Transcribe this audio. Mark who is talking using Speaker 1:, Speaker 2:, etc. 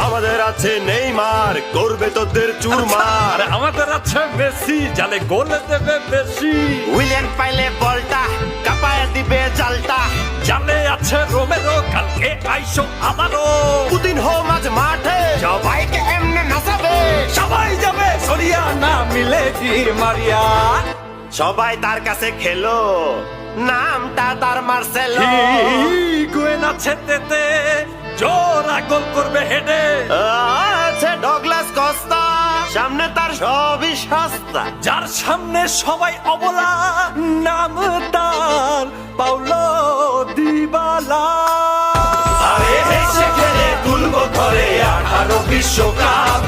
Speaker 1: আমাদের আছে নেইমার, করবে তোদের চুরমার।
Speaker 2: আমাদের আছে মেসি, জালে গোল দেবে বেশি।
Speaker 1: উইলিয়ান পাইলে বলটা কাপায় দিবে জালটা।
Speaker 2: জালে আছে রোমেরো, কালকে আইসো আবারও।
Speaker 1: পুতিন হো মাঝ মাঠে, সবাইকে এমনে নাচাবে।
Speaker 2: সবাই যাবে সরিয়া, না মিলে দি মারিয়া।
Speaker 1: সবাই তার কাছে খেলো, নামটা তার মার্সেলো।
Speaker 2: হিগুয়েন আছে তেতে, জোড়া গোল করবে হেডে।
Speaker 1: আছে ডগলাস কস্তা, সামনে তার সবই সস্তা।
Speaker 2: যার সামনে সবাই অবলা, নাম তার পাউলো দিবালা। আরে হেসে খেলে তুলবো ঘরে 18 বিশ্বকাপ।